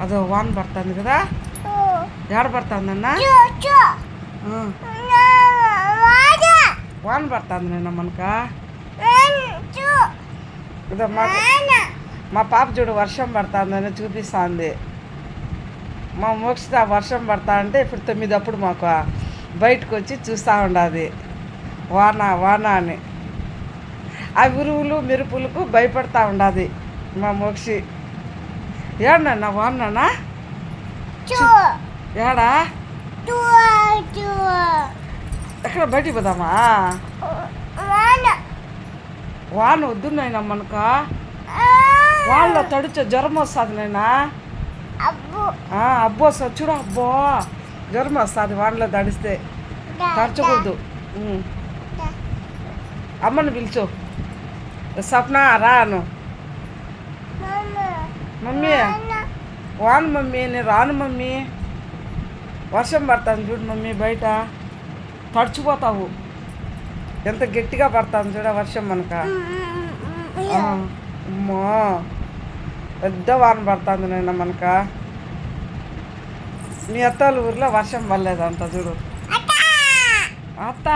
అదో వాన పడుతుంది కదా, ఏడ పడుతుందన్నా వాన పడుతుంది నిన్న మనక. ఇదో మా పాప చూడు వర్షం పడుతుందని చూపిస్తుంది. మా మోక్షిత వర్షం పడతా అంటే ఇప్పుడు 9 అప్పుడు మాకు బయటకు వచ్చి చూస్తూ ఉండదు వాన వాన అని. ఆ ఉరువులు మెరుపులకు భయపడతా ఉండదు మా మోక్షి. ఏడన్నా వానన్నా ఏడా ఎక్కడ బయటికి పోదామా? వాన వద్దు నైనా మనక, వాళ్ళలో తడిచే జ్వరం వస్తుంది నైనా. అబ్బో వస్తుంది చూడు, అబ్బో జ్వరం వస్తుంది వానలో తడిస్తే, తడచకూడదు. అమ్మను పిలుచు, సప్న రాను. మమ్మీ వాన మమ్మీ, నేను రాను మమ్మీ, వర్షం పడుతుంది చూడు మమ్మీ, బయట తడిచిపోతావు. ఎంత గట్టిగా పడుతుంది చూడ వర్షం మనక. అమ్మో పెద్ద వాన పడుతుంది నేను మనక. మీ అత్తల ఊర్లో వర్షం పడలేదంట చూడు అత్త.